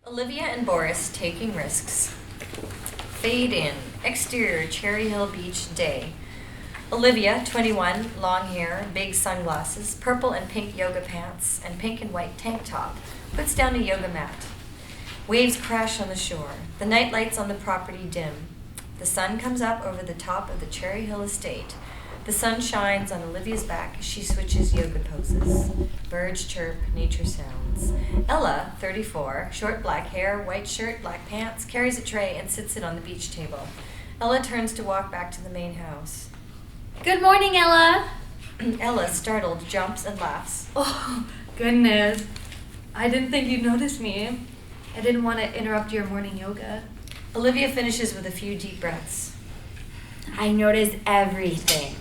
Olivia and Boris taking risks. Fade in. Exterior, Cherry Hill Beach, day. Olivia, 21, long hair, big sunglasses, purple and pink yoga pants, and pink and white tank top, puts down a yoga mat. Waves crash on the shore. The night lights on the property dim. The sun comes up over the top of the Cherry Hill estate. The sun shines on Olivia's back as she switches yoga poses. Birds chirp, nature sounds. Ella, 34, short black hair, white shirt, black pants, carries a tray and sits it on the beach table. Ella turns to walk back to the main house. Good morning, Ella. Ella, startled, jumps and laughs. Oh, goodness. I didn't think you'd notice me. I didn't want to interrupt your morning yoga. Olivia finishes with a few deep breaths. I noticed everything.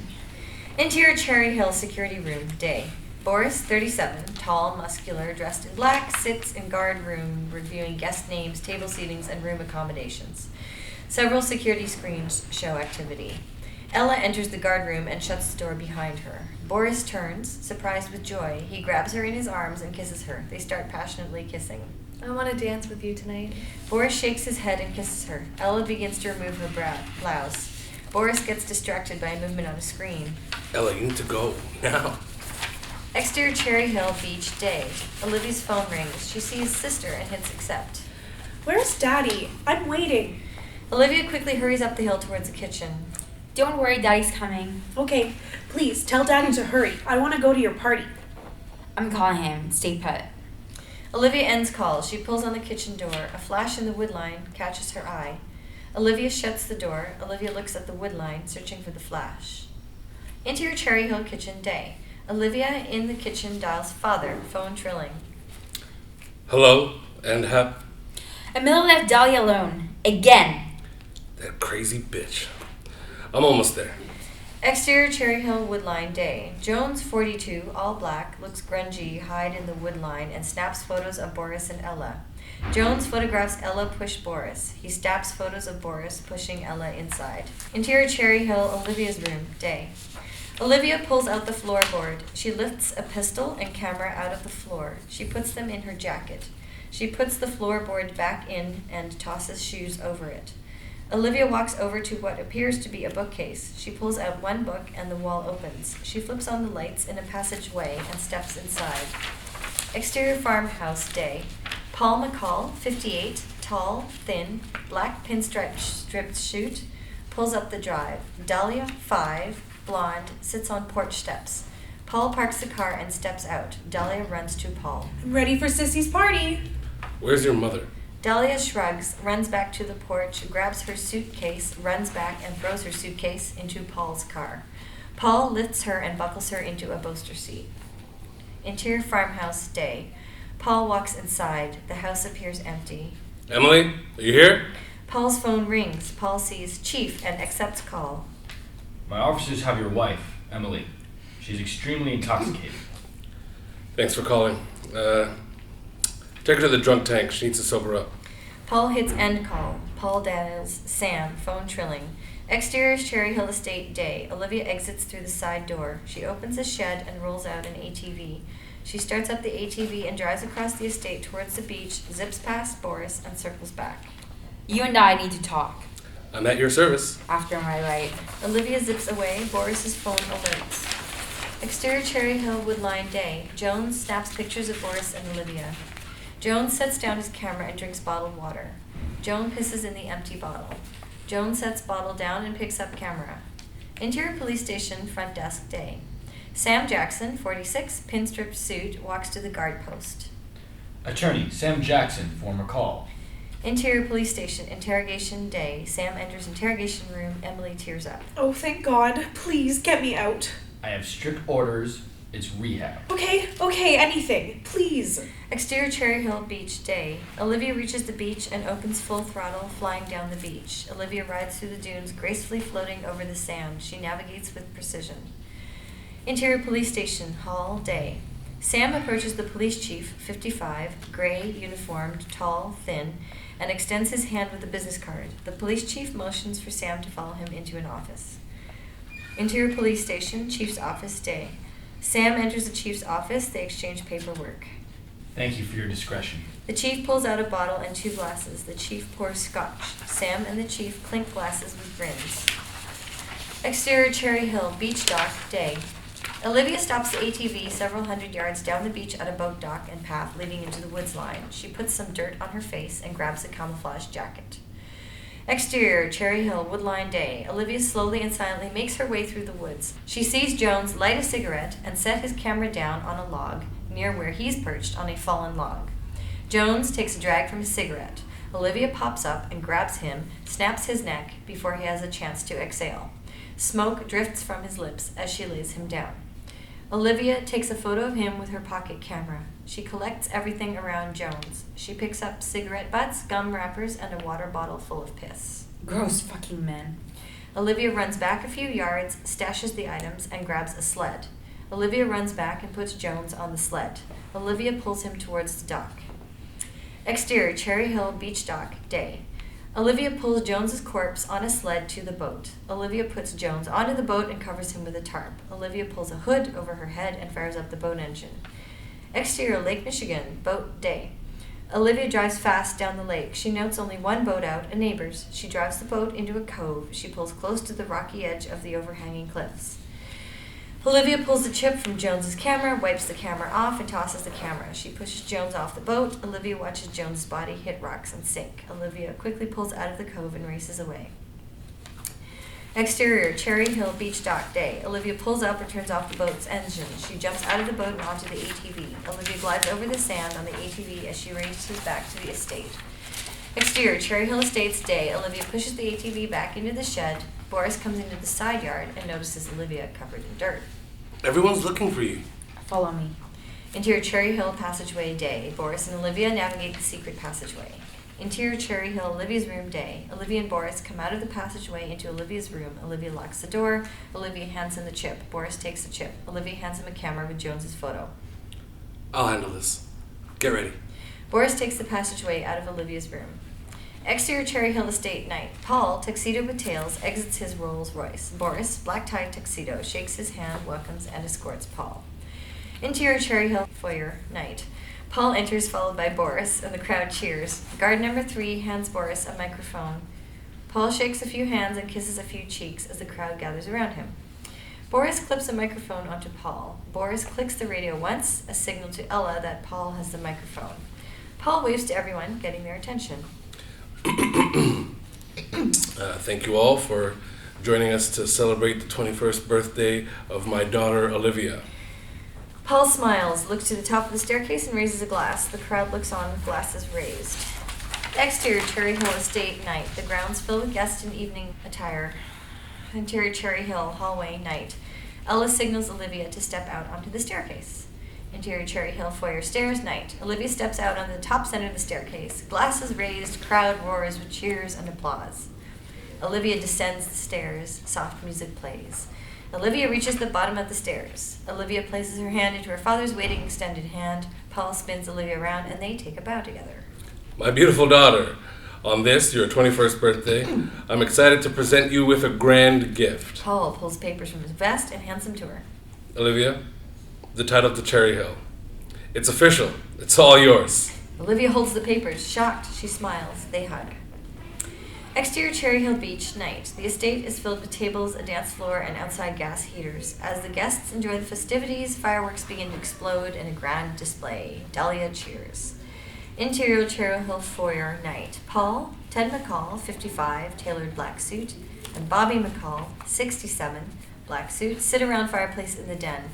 Interior Cherry Hill security room, day. Boris, 37, tall, muscular, dressed in black, sits in guard room reviewing guest names, table seatings, and room accommodations. Several security screens show activity. Ella enters the guard room and shuts the door behind her. Boris turns, surprised with joy. He grabs her in his arms and kisses her. They start passionately kissing. I want to dance with you tonight. Boris shakes his head and kisses her. Ella begins to remove her blouse. Boris gets distracted by a movement on a screen. Ella, you need to go now. Exterior Cherry Hill Beach, day. Olivia's phone rings. She sees sister and hits accept. Where's Daddy? I'm waiting. Olivia quickly hurries up the hill towards the kitchen. Don't worry, Daddy's coming. Okay, please tell Daddy to hurry. I want to go to your party. I'm calling him. Stay put. Olivia ends call. She pulls on the kitchen door. A flash in the wood line catches her eye. Olivia shuts the door. Olivia looks at the wood line, searching for the flash. Interior Cherry Hill kitchen, day. Olivia in the kitchen dials father, phone trilling. Hello, and Camila left Dahlia alone. Again. that crazy bitch. I'm almost there. Exterior Cherry Hill woodline, day. Jones, 42, all black, looks grungy, hide in the woodline, and snaps photos of Boris and Ella. Jones photographs Ella push Boris. He snaps photos of Boris pushing Ella inside. Interior Cherry Hill, Olivia's room, day. Olivia pulls out the floorboard. She lifts a pistol and camera out of the floor. She puts them in her jacket. She puts the floorboard back in and tosses shoes over it. Olivia walks over to what appears to be a bookcase. She pulls out one book and the wall opens. She flips on the lights in a passageway and steps inside. Exterior farmhouse, day. Paul McCall, 58, tall, thin, black pinstripped suit, pulls up the drive. Dahlia, 5, blonde, sits on porch steps. Paul parks the car and steps out. Dahlia runs to Paul. I'm ready for Sissy's party. Where's your mother? Dahlia shrugs, runs back to the porch, grabs her suitcase, runs back and throws her suitcase into Paul's car. Paul lifts her and buckles her into a Boaster seat. Interior farmhouse, day. Paul walks inside. The house appears empty. Emily, are you here? Paul's phone rings. Paul sees Chief and accepts call. My officers have your wife, Emily. She's extremely intoxicated. Thanks for calling. Take her to the drunk tank. She needs to sober up. Paul hits end call. Paul dials Sam, phone trilling. Exterior Cherry Hill Estate, day. Olivia exits through the side door. She opens a shed and rolls out an ATV. She starts up the ATV and drives across the estate towards the beach, zips past Boris, and circles back. You and I need to talk. I'm at your service. After my right. Olivia zips away. Boris's phone alerts. Exterior Cherry Hill woodline, day. Jones snaps pictures of Boris and Olivia. Jones sets down his camera and drinks bottled water. Joan pisses in the empty bottle. Joan sets bottle down and picks up camera. Interior police station, front desk, day. Sam Jackson, 46, pinstripped suit, walks to the guard post. Attorney Sam Jackson for McCall. Interior police station, interrogation, day. Sam enters interrogation room. Emily tears up. Oh, thank God. Please get me out. I have strict orders. It's rehab. Okay, anything. Please. Exterior Cherry Hill Beach, day. Olivia reaches the beach and opens full throttle, flying down the beach. Olivia rides through the dunes, gracefully floating over the sand. She navigates with precision. Interior police station, hall, day. Sam approaches the police chief, 55, gray, uniformed, tall, thin, and extends his hand with a business card. The police chief motions for Sam to follow him into an office. Interior police station, chief's office, day. Sam enters the chief's office. They exchange paperwork. Thank you for your discretion. The chief pulls out a bottle and 2 glasses. The chief pours scotch. Sam and the chief clink glasses with grins. Exterior Cherry Hill, beach dock, day. Olivia stops the ATV several hundred yards down the beach at a boat dock and path leading into the woods line. She puts some dirt on her face and grabs a camouflage jacket. Exterior, Cherry Hill, woodline day. Olivia slowly and silently makes her way through the woods. She sees Jones light a cigarette and set his camera down on a log near where he's perched on a fallen log. Jones takes a drag from his cigarette. Olivia pops up and grabs him, snaps his neck before he has a chance to exhale. Smoke drifts from his lips as she lays him down. Olivia takes a photo of him with her pocket camera. She collects everything around Jones. She picks up cigarette butts, gum wrappers, and a water bottle full of piss. Gross fucking men. Olivia runs back a few yards, stashes the items, and grabs a sled. Olivia runs back and puts Jones on the sled. Olivia pulls him towards the dock. Exterior, Cherry Hill, beach dock, day. Olivia pulls Jones's corpse on a sled to the boat. Olivia puts Jones onto the boat and covers him with a tarp. Olivia pulls a hood over her head and fires up the boat engine. Exterior, Lake Michigan, boat, day. Olivia drives fast down the lake. She notes only one boat out, a neighbor's. She drives the boat into a cove. She pulls close to the rocky edge of the overhanging cliffs. Olivia pulls the chip from Jones's camera, wipes the camera off, and tosses the camera. She pushes Jones off the boat. Olivia watches Jones's body hit rocks and sink. Olivia quickly pulls out of the cove and races away. Exterior, Cherry Hill, beach dock, day. Olivia pulls up and turns off the boat's engine. She jumps out of the boat and onto the ATV. Olivia glides over the sand on the ATV as she races back to the estate. Exterior, Cherry Hill Estates, day. Olivia pushes the ATV back into the shed. Boris comes into the side yard and notices Olivia covered in dirt. Everyone's looking for you. Follow me. Interior Cherry Hill passageway, day. Boris and Olivia navigate the secret passageway. Interior Cherry Hill, Olivia's room, day. Olivia and Boris come out of the passageway into Olivia's room. Olivia locks the door. Olivia hands him the chip. Boris takes the chip. Olivia hands him a camera with Jones's photo. I'll handle this. Get ready. Boris takes the passageway out of Olivia's room. Exterior Cherry Hill Estate, night. Paul, tuxedo with tails, exits his Rolls Royce. Boris, black tie tuxedo, shakes his hand, welcomes, and escorts Paul. Interior Cherry Hill foyer, night. Paul enters, followed by Boris, and the crowd cheers. Guard number 3 hands Boris a microphone. Paul shakes a few hands and kisses a few cheeks as the crowd gathers around him. Boris clips a microphone onto Paul. Boris clicks the radio once, a signal to Ella that Paul has the microphone. Paul waves to everyone, getting their attention. Thank you all for joining us to celebrate the 21st birthday of my daughter, Olivia. Paul smiles, looks to the top of the staircase, and raises a glass. The crowd looks on with glasses raised. Exterior Cherry Hill Estate, night. The grounds filled with guests in evening attire. Interior Cherry Hill hallway, night. Ella signals Olivia to step out onto the staircase. Interior Cherry Hill foyer stairs, night. Olivia steps out on the top center of the staircase. Glasses raised, crowd roars with cheers and applause. Olivia descends the stairs. Soft music plays. Olivia reaches the bottom of the stairs. Olivia places her hand into her father's waiting extended hand. Paul spins Olivia around and they take a bow together. My beautiful daughter, on this, your 21st birthday, I'm excited to present you with a grand gift. Paul pulls papers from his vest and hands them to her. Olivia, the title to Cherry Hill. It's official. It's all yours. Olivia holds the papers. Shocked, she smiles. They hug. Exterior Cherry Hill Beach, night. The estate is filled with tables, a dance floor, and outside gas heaters. As the guests enjoy the festivities, fireworks begin to explode in a grand display. Dahlia cheers. Interior Cherry Hill foyer, night. Paul, Ted McCall, 55, tailored black suit, and Bobby McCall, 67, black suit, sit around fireplace in the den.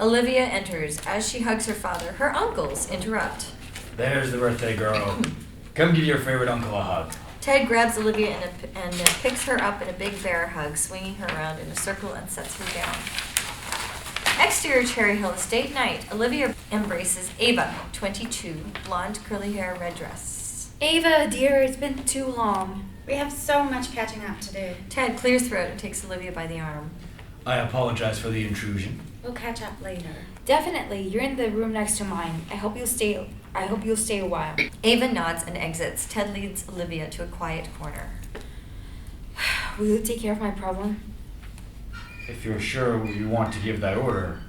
Olivia enters. As she hugs her father, her uncles interrupt. There's the birthday girl. Come give your favorite uncle a hug. Ted grabs Olivia and picks her up in a big bear hug, swinging her around in a circle and sets her down. Exterior Cherry Hill Estate, night. Olivia embraces Ava, 22, blonde, curly hair, red dress. Ava, dear, it's been too long. We have so much catching up to do. Ted clears throat and takes Olivia by the arm. I apologize for the intrusion. We'll catch up later. Definitely, you're in the room next to mine. I hope you'll stay a while. Ava nods and exits. Ted leads Olivia to a quiet corner. Will you take care of my problem? If you're sure you want to give that order,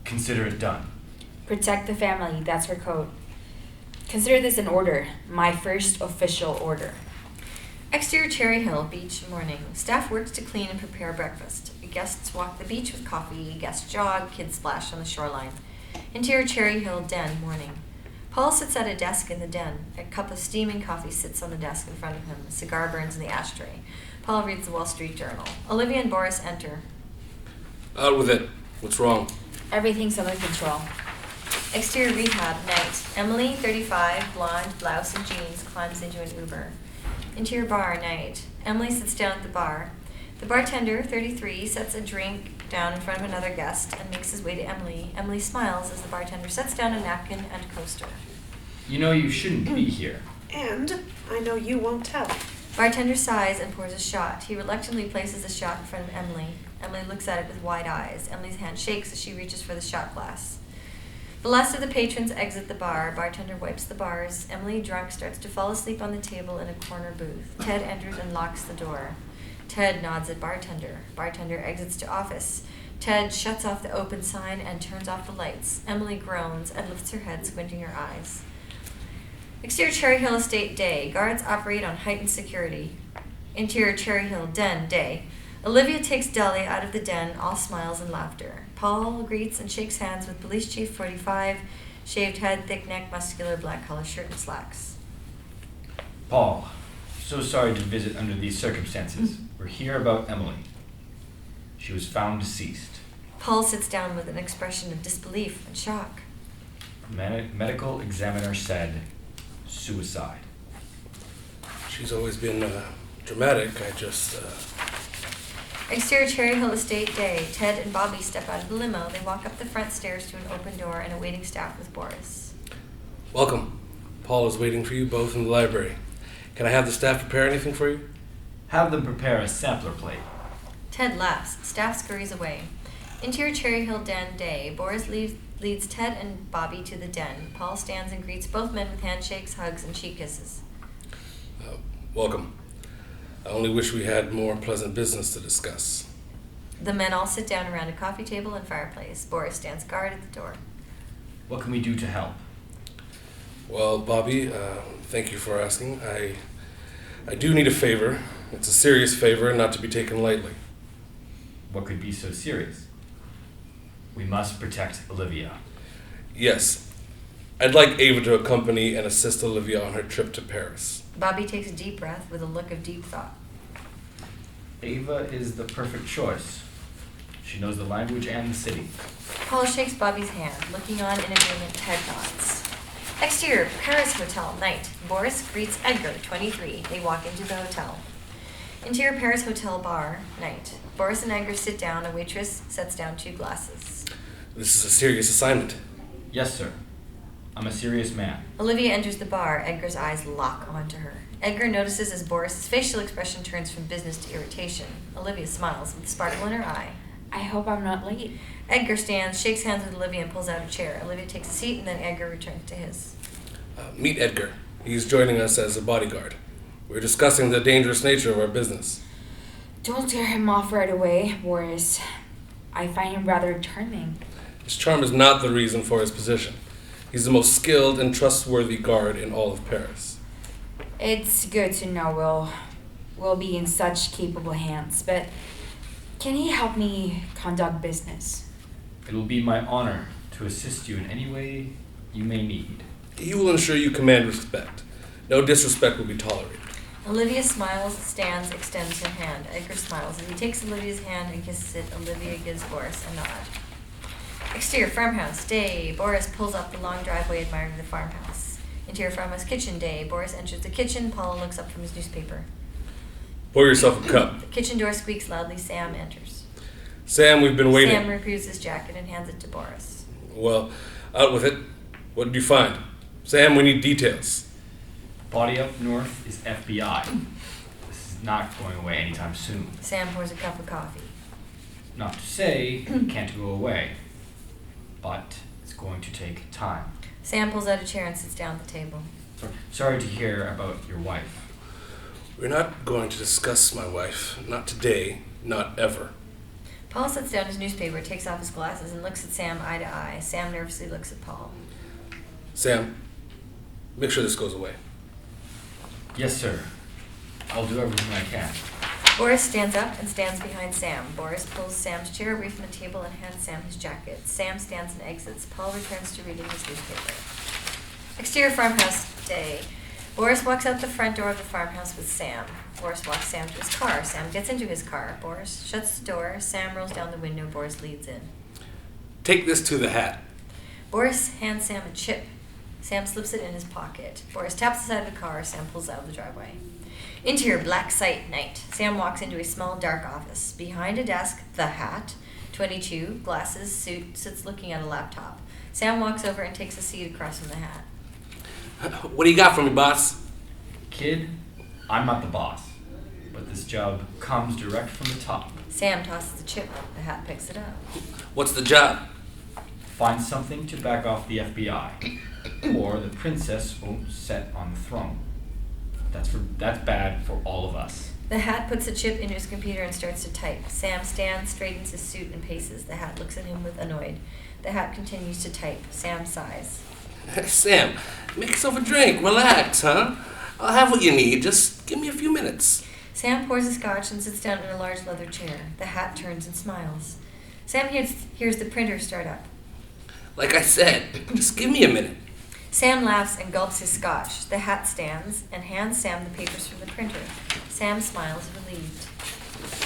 consider it done. Protect the family, that's her code. Consider this an order, my first official order. Exterior Cherry Hill Beach morning. Staff works to clean and prepare breakfast. Guests walk the beach with coffee. Guests jog. Kids splash on the shoreline. Interior Cherry Hill den morning. Paul sits at a desk in the den. A cup of steaming coffee sits on the desk in front of him. A cigar burns in the ashtray. Paul reads the Wall Street Journal. Olivia and Boris enter. Out with it. What's wrong? Everything's under control. Exterior rehab night. Emily, 35, blonde, blouse and jeans, climbs into an Uber. Interior bar night. Emily sits down at the bar. The bartender, 33, sets a drink down in front of another guest and makes his way to Emily. Emily smiles as the bartender sets down a napkin and coaster. You know you shouldn't be here. And I know you won't tell. Bartender sighs and pours a shot. He reluctantly places a shot in front of Emily. Emily looks at it with wide eyes. Emily's hand shakes as she reaches for the shot glass. The last of the patrons exit the bar. Bartender wipes the bars. Emily, drunk, starts to fall asleep on the table in a corner booth. Ted enters and locks the door. Ted nods at bartender. Bartender exits to office. Ted shuts off the open sign and turns off the lights. Emily groans and lifts her head, squinting her eyes. Exterior Cherry Hill Estate day. Guards operate on heightened security. Interior Cherry Hill den day. Olivia takes Dahlia out of the den, all smiles and laughter. Paul greets and shakes hands with Police Chief 45, shaved head, thick neck, muscular, black collar shirt and slacks. Paul, so sorry to visit under these circumstances. We're here about Emily. She was found deceased. Paul sits down with an expression of disbelief and shock. Medical examiner said suicide. She's always been dramatic. Exterior Cherry Hill Estate day. Ted and Bobby step out of the limo. They walk up the front stairs to an open door and a waiting staff with Boris. Welcome. Paul is waiting for you both in the library. Can I have the staff prepare anything for you? Have them prepare a sampler plate. Ted laughs. Staff scurries away. Interior Cherry Hill den day. Boris leads Ted and Bobby to the den. Paul stands and greets both men with handshakes, hugs, and cheek kisses. Welcome. I only wish we had more pleasant business to discuss. The men all sit down around a coffee table and fireplace. Boris stands guard at the door. What can we do to help? Well, Bobby, thank you for asking. I do need a favor. It's a serious favor, not to be taken lightly. What could be so serious? We must protect Olivia. Yes. I'd like Ava to accompany and assist Olivia on her trip to Paris. Bobby takes a deep breath with a look of deep thought. Ava is the perfect choice. She knows the language and the city. Paul shakes Bobby's hand. Looking on in agreement, Ted nods. Exterior, Paris Hotel, night. Boris greets Edgar, 23. They walk into the hotel. Interior Paris Hotel bar, night. Boris and Edgar sit down. A waitress sets down 2 glasses. This is a serious assignment. Yes, sir. I'm a serious man. Olivia enters the bar. Edgar's eyes lock onto her. Edgar notices as Boris's facial expression turns from business to irritation. Olivia smiles with a sparkle in her eye. I hope I'm not late. Edgar stands, shakes hands with Olivia, and pulls out a chair. Olivia takes a seat, and then Edgar returns to his. Meet Edgar. He's joining us as a bodyguard. We're discussing the dangerous nature of our business. Don't tear him off right away, Boris. I find him rather charming. His charm is not the reason for his position. He's the most skilled and trustworthy guard in all of Paris. It's good to know we'll be in such capable hands, but can he help me conduct business? It will be my honor to assist you in any way you may need. He will ensure you command respect. No disrespect will be tolerated. Olivia smiles, stands, extends her hand. Edgar smiles. As he takes Olivia's hand and kisses it, Olivia gives Boris a nod. Exterior farmhouse day. Boris pulls up the long driveway admiring the farmhouse. Interior farmhouse kitchen day. Boris enters the kitchen. Paul looks up from his newspaper. Pour yourself a cup. The kitchen door squeaks loudly. Sam enters. Sam, we've been waiting. Sam removes his jacket and hands it to Boris. Well, out with it. What did you find? Sam, we need details. Body up north is FBI. This is not going away anytime soon. Sam pours a cup of coffee. Not to say it can't go away, but it's going to take time. Sam pulls out a chair and sits down at the table. Sorry to hear about your wife. We're not going to discuss my wife. Not today. Not ever. Paul sets down his newspaper, takes off his glasses, and looks at Sam eye to eye. Sam nervously looks at Paul. Sam, make sure this goes away. Yes, sir. I'll do everything I can. Boris stands up and stands behind Sam. Boris pulls Sam's chair away from the table and hands Sam his jacket. Sam stands and exits. Paul returns to reading his newspaper. Exterior farmhouse day. Boris walks out the front door of the farmhouse with Sam. Boris walks Sam to his car. Sam gets into his car. Boris shuts the door. Sam rolls down the window. Boris leads in. Take this to the hat. Boris hands Sam a chip. Sam slips it in his pocket. Boris taps the side of the car. Sam pulls out of the driveway. Interior, black site, night. Sam walks into a small, dark office. Behind a desk, the hat, 22, glasses, suit, sits looking at a laptop. Sam walks over and takes a seat across from the hat. What do you got for me, boss? Kid, I'm not the boss, but this job comes direct from the top. Sam tosses the chip. The hat picks it up. What's the job? Find something to back off the FBI, or the princess won't set on the throne. That's bad for all of us. The hat puts the chip into his computer and starts to type. Sam stands, straightens his suit, and paces. The hat looks at him with annoyed. The hat continues to type. Sam sighs. Sam, make yourself a drink. Relax, huh? I'll have what you need. Just give me a few minutes. Sam pours a scotch and sits down in a large leather chair. The hat turns and smiles. Sam hears the printer start up. Like I said, just give me a minute. Sam laughs and gulps his scotch. The hat stands and hands Sam the papers from the printer. Sam smiles, relieved.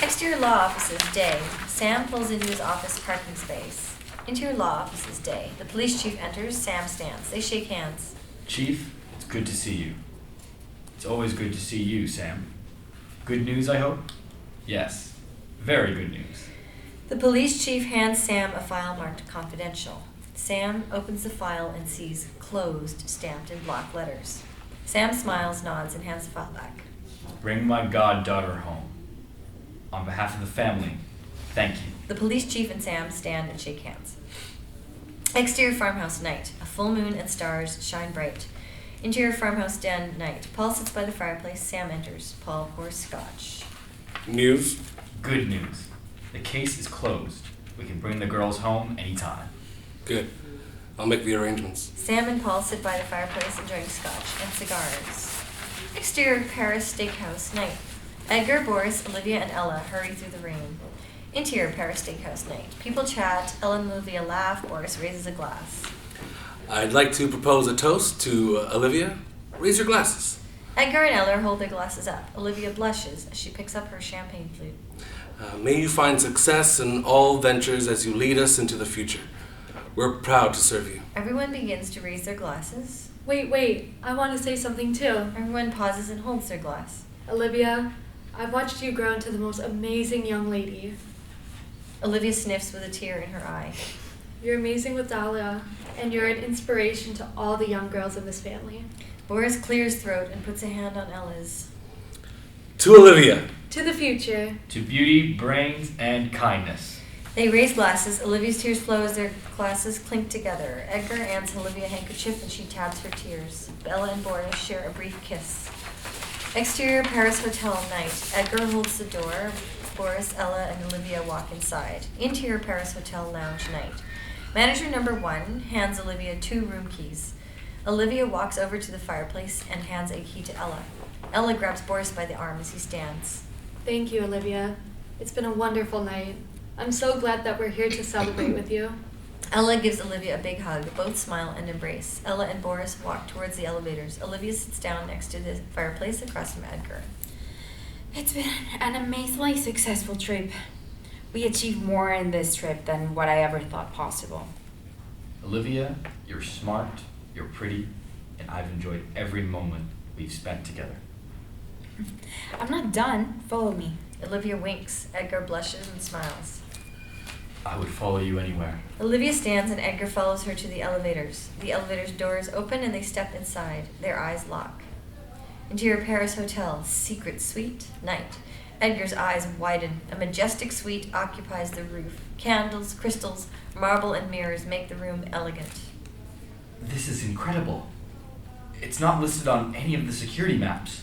Exterior law offices, day. Sam pulls into his office parking space. Interior law offices, day. The police chief enters. Sam stands. They shake hands. Chief, it's good to see you. It's always good to see you, Sam. Good news, I hope? Yes. Very good news. The police chief hands Sam a file marked confidential. Sam opens the file and sees closed stamped in block letters. Sam smiles, nods, and hands the file back. Bring my goddaughter home. On behalf of the family, thank you. The police chief and Sam stand and shake hands. Exterior farmhouse, night. A full moon and stars shine bright. Interior farmhouse den, night. Paul sits by the fireplace. Sam enters. Paul pours scotch. News? Good news. The case is closed. We can bring the girls home anytime. Good. I'll make the arrangements. Sam and Paul sit by the fireplace enjoying scotch and cigars. Exterior Paris steakhouse, night. Edgar, Boris, Olivia, and Ella hurry through the rain. Interior Paris steakhouse, night. People chat. Ella and Olivia laugh. Boris raises a glass. I'd like to propose a toast to Olivia. Raise your glasses. Edgar and Ella hold their glasses up. Olivia blushes as she picks up her champagne flute. May you find success in all ventures as you lead us into the future. We're proud to serve you. Everyone begins to raise their glasses. Wait. I want to say something too. Everyone pauses and holds their glass. Olivia, I've watched you grow into the most amazing young lady. Olivia sniffs with a tear in her eye. You're amazing with Dahlia, and you're an inspiration to all the young girls in this family. Boris clears throat and puts a hand on Ella's. To Olivia. To the future. To beauty, brains, and kindness. They raise glasses. Olivia's tears flow as their glasses clink together. Edgar hands Olivia a handkerchief and she tabs her tears. Ella and Boris share a brief kiss. Exterior Paris hotel, night. Edgar holds the door. Boris, Ella, and Olivia walk inside. Interior Paris hotel lounge, night. Manager number 1 hands Olivia 2 room keys. Olivia walks over to the fireplace and hands a key to Ella. Ella grabs Boris by the arm as he stands. Thank you, Olivia. It's been a wonderful night. I'm so glad that we're here to celebrate with you. Ella gives Olivia a big hug. Both smile and embrace. Ella and Boris walk towards the elevators. Olivia sits down next to the fireplace across from Edgar. It's been an amazingly successful trip. We achieved more in this trip than what I ever thought possible. Olivia, you're smart, you're pretty, and I've enjoyed every moment we've spent together. I'm not done. Follow me. Olivia winks. Edgar blushes and smiles. I would follow you anywhere. Olivia stands and Edgar follows her to the elevators. The elevator's doors open and they step inside. Their eyes lock. Interior Paris Hotel, secret suite, night. Edgar's eyes widen. A majestic suite occupies the roof. Candles, crystals, marble, and mirrors make the room elegant. This is incredible. It's not listed on any of the security maps.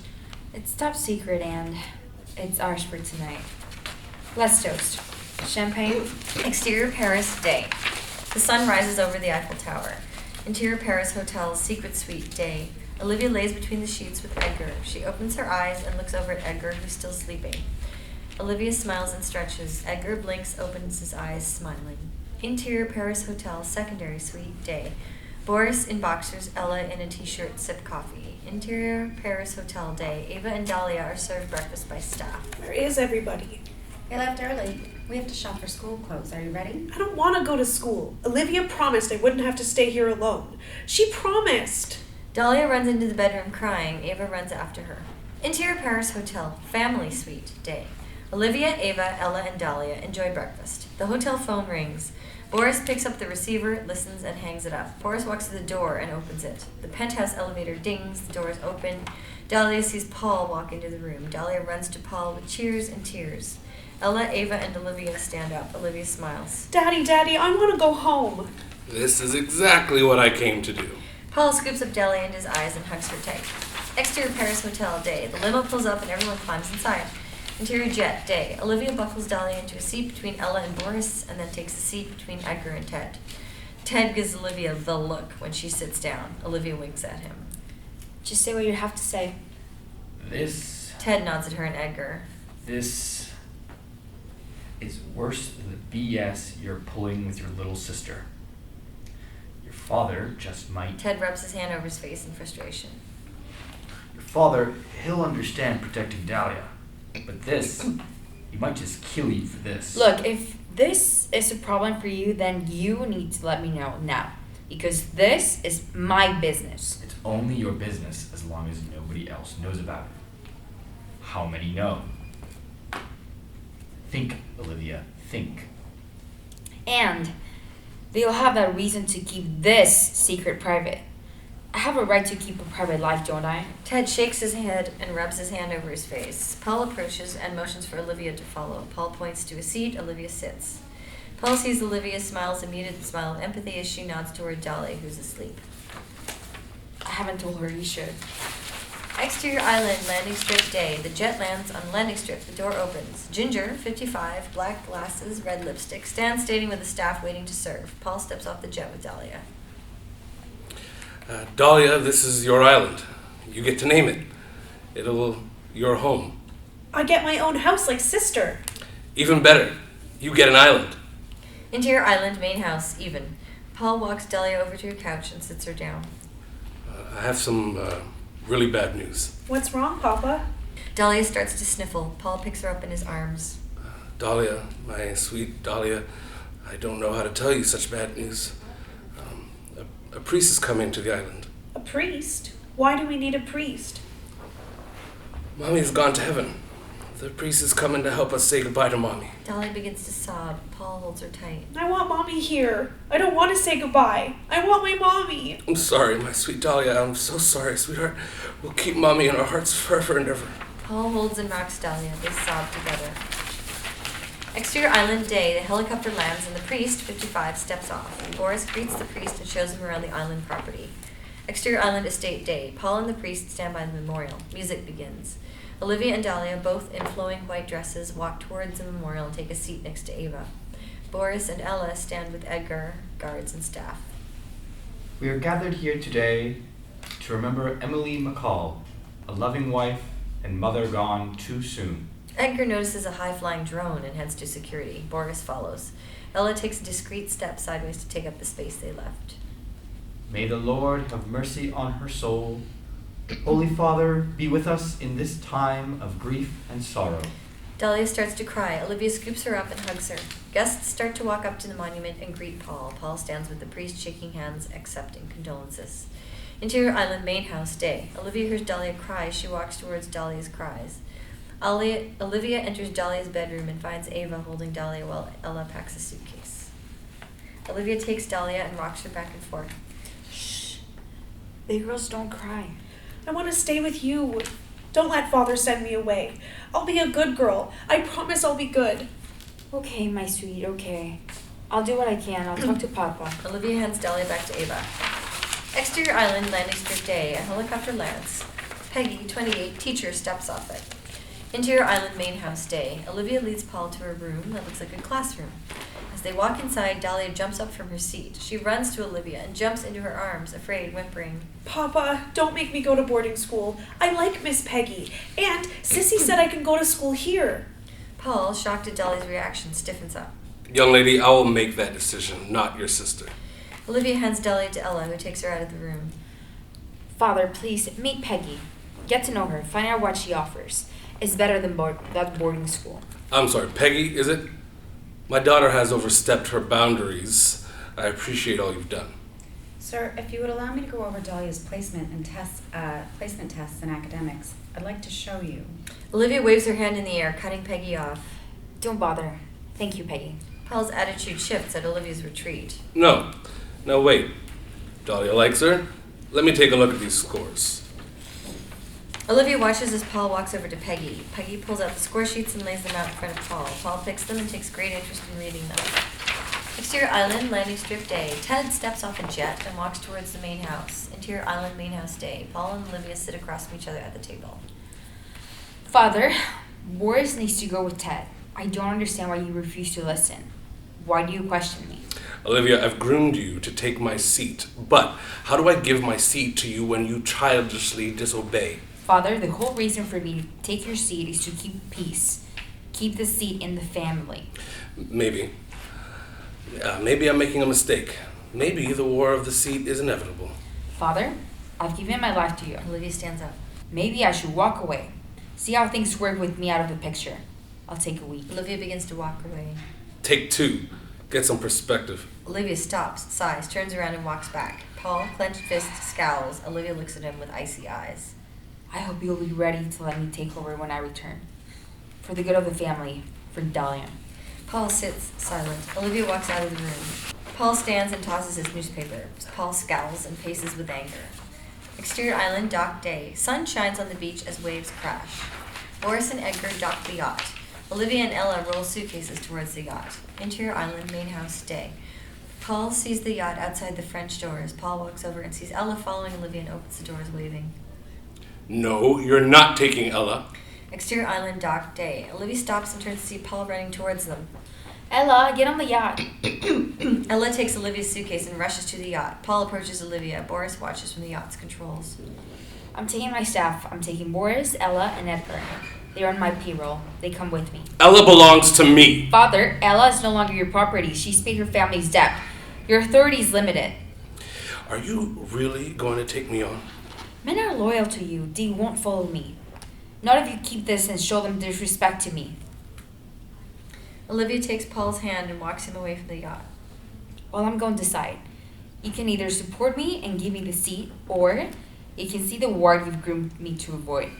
It's top secret and it's ours for tonight. Let's toast. Champagne? Exterior Paris, day. The sun rises over the Eiffel Tower. Interior Paris Hotel, secret suite, day. Olivia lays between the sheets with Edgar. She opens her eyes and looks over at Edgar, who's still sleeping. Olivia smiles and stretches. Edgar blinks, opens his eyes, smiling. Interior Paris Hotel, secondary suite, day. Boris in boxers, Ella in a t-shirt, sip coffee. Interior Paris Hotel, day. Ava and Dahlia are served breakfast by staff. Where is everybody? They left early. We have to shop for school clothes. Are you ready? I don't want to go to school. Olivia promised I wouldn't have to stay here alone. She promised. Dahlia runs into the bedroom crying. Ava runs after her. Interior Paris Hotel, family suite, day. Olivia, Ava, Ella, and Dahlia enjoy breakfast. The hotel phone rings. Boris picks up the receiver, listens, and hangs it up. Boris walks to the door and opens it. The penthouse elevator dings, the door is open. Dahlia sees Paul walk into the room. Dahlia runs to Paul with cheers and tears. Ella, Ava, and Olivia stand up. Olivia smiles. Daddy, I want to go home. This is exactly what I came to do. Paul scoops up Dahlia in his eyes and hugs her tight. Exterior Paris Hotel, day. The limo pulls up and everyone climbs inside. Interior jet, day. Olivia buckles Dahlia into a seat between Ella and Boris and then takes a seat between Edgar and Ted. Ted gives Olivia the look when she sits down. Olivia winks at him. Just say what you have to say. Ted nods at her and Edgar. This is worse than the BS you're pulling with your little sister. Your father just might... Ted rubs his hand over his face in frustration. Your father, he'll understand protecting Dahlia. But this, he might just kill you for this. Look, if this is a problem for you, then you need to let me know now. Because this is my business. It's only your business as long as nobody else knows about it. How many know? Think, Olivia, think. And they'll have that reason to keep this secret private. I have a right to keep a private life, don't I? Ted shakes his head and rubs his hand over his face. Paul approaches and motions for Olivia to follow. Paul points to a seat. Olivia sits. Paul sees Olivia, smiles a muted smile of empathy as she nods toward Dahlia, who's asleep. I haven't told her you should. Exterior island, landing strip, day. The jet lands on landing strip. The door opens. Ginger, 55, black glasses, red lipstick, stands stating with the staff waiting to serve. Paul steps off the jet with Dahlia. Dahlia, this is your island. You get to name it. It'll your home. I get my own house like sister. Even better, you get an island. Interior island, main house, even. Paul walks Dahlia over to a couch and sits her down. I have some really bad news. What's wrong, Papa? Dahlia starts to sniffle. Paul picks her up in his arms. Dahlia, my sweet Dahlia, I don't know how to tell you such bad news. A priest is coming to the island. A priest? Why do we need a priest? Mommy's gone to heaven. The priest is coming to help us say goodbye to Mommy. Dahlia begins to sob. Paul holds her tight. I want Mommy here. I don't want to say goodbye. I want my Mommy. I'm sorry, my sweet Dahlia. I'm so sorry, sweetheart. We'll keep Mommy in our hearts forever and ever. Paul holds and rocks Dahlia. They sob together. Exterior island, day. The helicopter lands and the priest, 55, steps off. Boris greets the priest and shows him around the island property. Exterior island, estate, day. Paul and the priest stand by the memorial. Music begins. Olivia and Dahlia, both in flowing white dresses, walk towards the memorial and take a seat next to Ava. Boris and Ella stand with Edgar, guards, and staff. We are gathered here today to remember Emily McCall, a loving wife and mother gone too soon. Edgar notices a high-flying drone and heads to security. Boris follows. Ella takes a discreet step sideways to take up the space they left. May the Lord have mercy on her soul. Holy Father, be with us in this time of grief and sorrow. Dahlia starts to cry. Olivia scoops her up and hugs her. Guests start to walk up to the monument and greet Paul. Paul stands with the priest, shaking hands, accepting condolences. Interior island, main house, day. Olivia hears Dahlia cry. She walks towards Dahlia's cries. Olivia enters Dahlia's bedroom and finds Ava holding Dahlia while Ella packs a suitcase. Olivia takes Dahlia and rocks her back and forth. Shh. Big girls don't cry. I want to stay with you. Don't let Father send me away. I'll be a good girl. I promise I'll be good. Okay, my sweet, okay. I'll do what I can. I'll talk to Papa. Olivia hands Dahlia back to Ava. Exterior island, landing strip, day. A helicopter lands. Peggy, 28, teacher, steps off it. Interior Island main house day. Olivia leads Paul to a room that looks like a classroom. As they walk inside, Dahlia jumps up from her seat. She runs to Olivia and jumps into her arms, afraid, whimpering. Papa, don't make me go to boarding school. I like Miss Peggy. And Sissy said I can go to school here. Paul, shocked at Dahlia's reaction, stiffens up. Young lady, I will make that decision, not your sister. Olivia hands Dahlia to Ella, who takes her out of the room. Father, please, meet Peggy. Get to know her. Find out what she offers. It's better than that boarding school. I'm sorry, Peggy, is it? My daughter has overstepped her boundaries. I appreciate all you've done. Sir, if you would allow me to go over Dahlia's placement tests and academics, I'd like to show you. Olivia waves her hand in the air, cutting Peggy off. Don't bother. Thank you, Peggy. Paul's attitude shifts at Olivia's retreat. No, wait. Dahlia likes her? Let me take a look at these scores. Olivia watches as Paul walks over to Peggy. Peggy pulls out the score sheets and lays them out in front of Paul. Paul picks them and takes great interest in reading them. Exterior Island, landing strip day. Ted steps off a jet and walks towards the main house. Interior Island, main house day. Paul and Olivia sit across from each other at the table. Father, Boris needs to go with Ted. I don't understand why you refuse to listen. Why do you question me? Olivia, I've groomed you to take my seat. But how do I give my seat to you when you childishly disobey? Father, the whole reason for me to take your seat is to keep peace. Keep the seat in the family. Maybe. Maybe I'm making a mistake. Maybe the war of the seat is inevitable. Father, I've given my life to you. Olivia stands up. Maybe I should walk away. See how things work with me out of the picture. I'll take a week. Olivia begins to walk away. Take two. Get some perspective. Olivia stops, sighs, turns around and walks back. Paul, clenched fist, scowls. Olivia looks at him with icy eyes. I hope you'll be ready to let me take over when I return. For the good of the family, for Dahlia. Paul sits, silent. Olivia walks out of the room. Paul stands and tosses his newspaper. Paul scowls and paces with anger. Exterior Island, dock day. Sun shines on the beach as waves crash. Boris and Edgar dock the yacht. Olivia and Ella roll suitcases towards the yacht. Interior Island, main house day. Paul sees the yacht outside the French doors. Paul walks over and sees Ella following Olivia and opens the doors, waving. No, you're not taking Ella. Exterior Island, dock day. Olivia stops and turns to see Paul running towards them. Ella, get on the yacht. Ella takes Olivia's suitcase and rushes to the yacht. Paul approaches Olivia. Boris watches from the yacht's controls. I'm taking my staff. I'm taking Boris, Ella, and Edgar. They're on my payroll. They come with me. Ella belongs to me. Father, Ella is no longer your property. She's paid her family's debt. Your authority is limited. Are you really going to take me on? Men are loyal to you. They won't follow me. Not if you keep this and show them disrespect to me. Olivia takes Paul's hand and walks him away from the yacht. Well, I'm going to decide. You can either support me and give me the seat, or you can see the ward you've groomed me to avoid.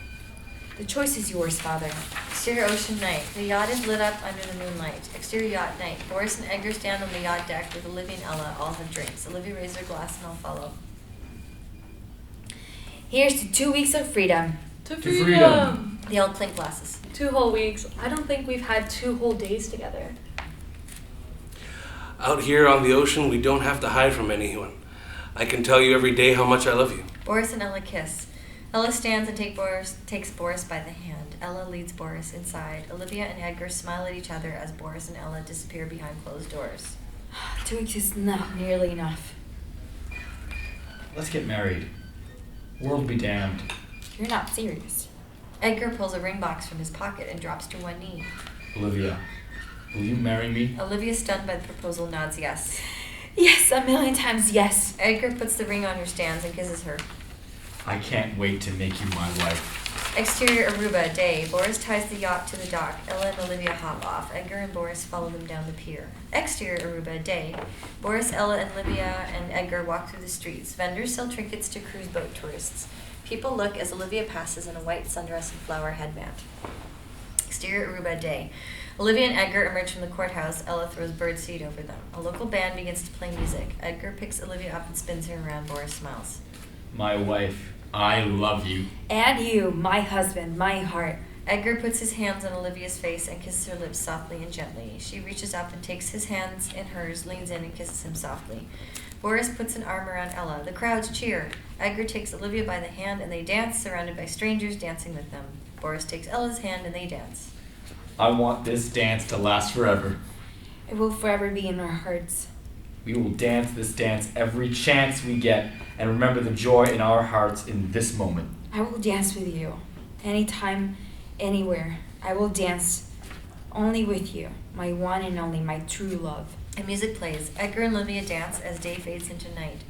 The choice is yours, Father. Exterior ocean night. The yacht is lit up under the moonlight. Exterior yacht night. Boris and Edgar stand on the yacht deck with Olivia and Ella. All have drinks. Olivia raises her glass and all follow. Here's to 2 weeks of freedom. To freedom. They all clink glasses. 2 whole weeks. I don't think we've had 2 whole days together. Out here on the ocean, we don't have to hide from anyone. I can tell you every day how much I love you. Boris and Ella kiss. Ella stands and takes Boris by the hand. Ella leads Boris inside. Olivia and Edgar smile at each other as Boris and Ella disappear behind closed doors. 2 weeks is not nearly enough. Let's get married. World be damned. You're not serious. Edgar pulls a ring box from his pocket and drops to one knee. Olivia, will you marry me? Olivia, stunned by the proposal, nods yes. Yes, 1,000,000 times yes. Edgar puts the ring on her stands and kisses her. I can't wait to make you my wife. Exterior Aruba, day. Boris ties the yacht to the dock. Ella and Olivia hop off. Edgar and Boris follow them down the pier. Exterior Aruba, day. Boris, Ella, and Olivia and Edgar walk through the streets. Vendors sell trinkets to cruise boat tourists. People look as Olivia passes in a white sundress and flower headband. Exterior Aruba, day. Olivia and Edgar emerge from the courthouse. Ella throws birdseed over them. A local band begins to play music. Edgar picks Olivia up and spins her around. Boris smiles. My wife, I love you. And you, my husband, my heart. Edgar puts his hands on Olivia's face and kisses her lips softly and gently. She reaches up and takes his hands in hers, leans in and kisses him softly. Boris puts an arm around Ella. The crowds cheer. Edgar takes Olivia by the hand and they dance, surrounded by strangers dancing with them. Boris takes Ella's hand and they dance. I want this dance to last forever. It will forever be in our hearts. We will dance this dance every chance we get and remember the joy in our hearts in this moment. I will dance with you. Anytime, anywhere. I will dance only with you. My one and only, my true love. And music plays. Edgar and Olivia dance as day fades into night.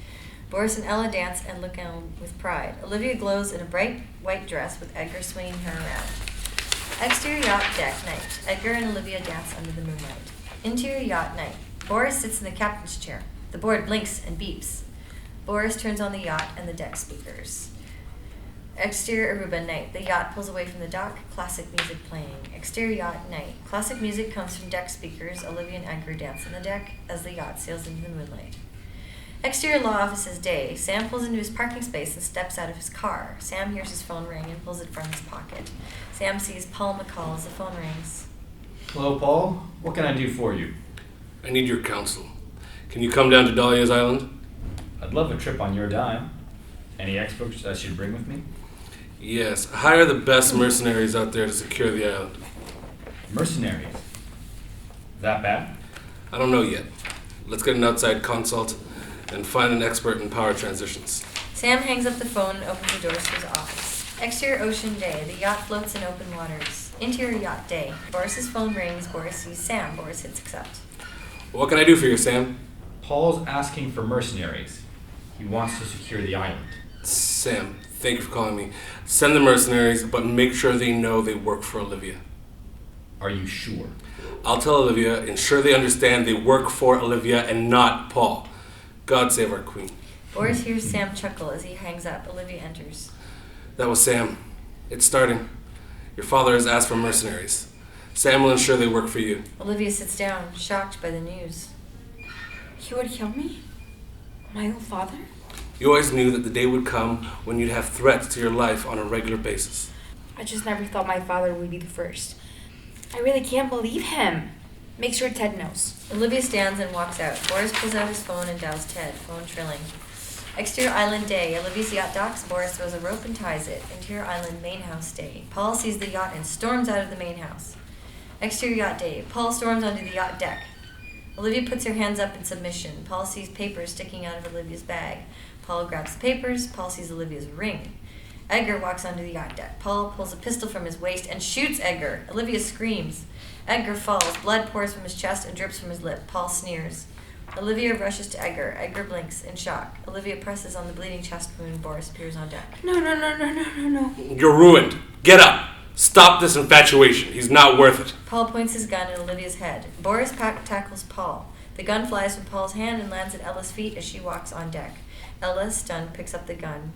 Boris and Ella dance and look on with pride. Olivia glows in a bright white dress with Edgar swinging her around. Exterior yacht deck night. Edgar and Olivia dance under the moonlight. Interior yacht night. Boris sits in the captain's chair. The board blinks and beeps. Boris turns on the yacht and the deck speakers. Exterior Aruba night. The yacht pulls away from the dock. Classic music playing. Exterior yacht night. Classic music comes from deck speakers. Olivia and Edgar dance on the deck as the yacht sails into the moonlight. Exterior law offices day. Sam pulls into his parking space and steps out of his car. Sam hears his phone ring and pulls it from his pocket. Sam sees Paul McCall as the phone rings. Hello, Paul. What can I do for you? I need your counsel. Can you come down to Dahlia's island? I'd love a trip on your dime. Any experts I should bring with me? Yes. Hire the best mercenaries out there to secure the island. Mercenaries? That bad? I don't know yet. Let's get an outside consult and find an expert in power transitions. Sam hangs up the phone and opens the doors to his office. Exterior ocean day. The yacht floats in open waters. Interior yacht day. Boris's phone rings. Boris sees Sam. Boris hits accept. What can I do for you, Sam? Paul's asking for mercenaries. He wants to secure the island. Sam, thank you for calling me. Send the mercenaries, but make sure they know they work for Olivia. Are you sure? I'll tell Olivia, ensure they understand they work for Olivia and not Paul. God save our queen. Boris hears Sam chuckle as he hangs up. Olivia enters. That was Sam. It's starting. Your father has asked for mercenaries. Sam will ensure they work for you. Olivia sits down, shocked by the news. He would kill me? My own father? You always knew that the day would come when you'd have threats to your life on a regular basis. I just never thought my father would be the first. I really can't believe him. Make sure Ted knows. Olivia stands and walks out. Boris pulls out his phone and dials Ted, phone trilling. Exterior island day. Olivia's yacht docks. Boris throws a rope and ties it. Interior island main house day. Paul sees the yacht and storms out of the main house. Exterior yacht day. Paul storms onto the yacht deck. Olivia puts her hands up in submission. Paul sees papers sticking out of Olivia's bag. Paul grabs the papers. Paul sees Olivia's ring. Edgar walks onto the yacht deck. Paul pulls a pistol from his waist and shoots Edgar. Olivia screams. Edgar falls. Blood pours from his chest and drips from his lip. Paul sneers. Olivia rushes to Edgar. Edgar blinks in shock. Olivia presses on the bleeding chest wound. Boris appears on deck. No. You're ruined. Get up. Stop this infatuation. He's not worth it. Paul points his gun at Olivia's head. Boris tackles Paul. The gun flies from Paul's hand and lands at Ella's feet as she walks on deck. Ella, stunned, picks up the gun.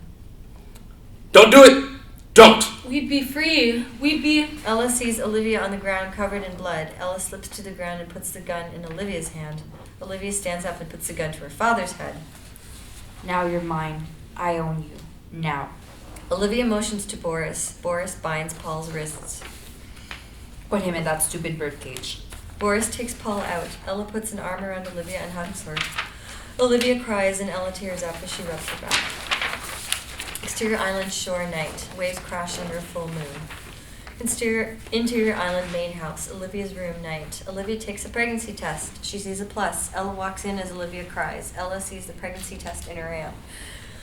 Don't do it! Don't! We'd be free. We'd be... Ella sees Olivia on the ground covered in blood. Ella slips to the ground and puts the gun in Olivia's hand. Olivia stands up and puts the gun to her father's head. Now you're mine. I own you. Now. Olivia motions to Boris. Boris binds Paul's wrists. Put him in that stupid birdcage. Boris takes Paul out. Ella puts an arm around Olivia and hugs her. Olivia cries and Ella tears up as she rubs her back. Exterior island shore night. Waves crash under a full moon. Interior island main house. Olivia's room night. Olivia takes a pregnancy test. She sees a plus. Ella walks in as Olivia cries. Ella sees the pregnancy test in her AM.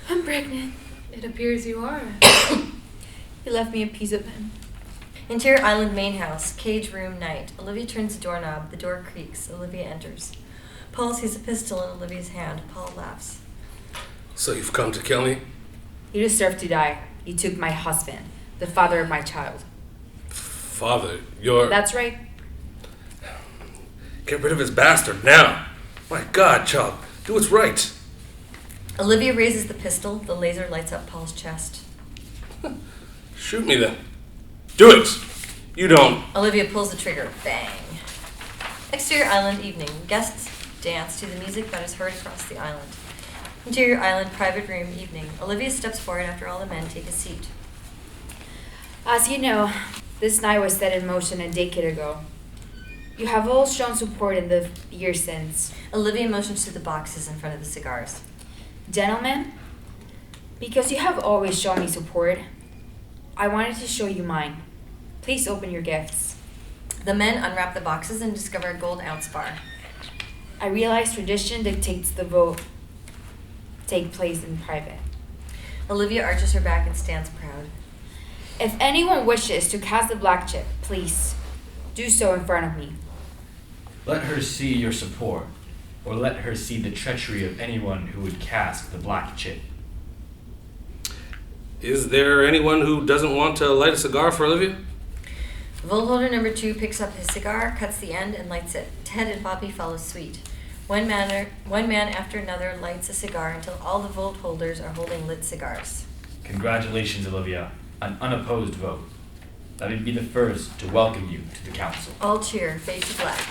I'm pregnant. It appears you are. He left me a piece of him. Interior island main house. Cage room night. Olivia turns the doorknob. The door creaks. Olivia enters. Paul sees a pistol in Olivia's hand. Paul laughs. So you've come to kill me? You deserve to die. You took my husband, the father of my child. Father, you're... That's right. Get rid of his bastard now. My God, child, do what's right. Olivia raises the pistol. The laser lights up Paul's chest. Shoot me then. Do it. You don't. Olivia pulls the trigger. Bang. Exterior island evening. Guests dance to the music that is heard across the island. Interior island private room evening. Olivia steps forward after all the men take a seat. As you know, this night was set in motion a decade ago. You have all shown support in the years since. Olivia motions to the boxes in front of the cigars. Gentlemen, because you have always shown me support, I wanted to show you mine. Please open your gifts. The men unwrap the boxes and discover a gold ounce bar. I realize tradition dictates the vote take place in private. Olivia arches her back and stands proud. If anyone wishes to cast the black chip, please do so in front of me. Let her see your support, or let her see the treachery of anyone who would cast the black chip. Is there anyone who doesn't want to light a cigar for Olivia? Vote holder number 2 picks up his cigar, cuts the end, and lights it. Ted and Poppy follow suit. One man after another lights a cigar until all the vote holders are holding lit cigars. Congratulations, Olivia. An unopposed vote. Let me be the first to welcome you to the council. All cheer, fade to black.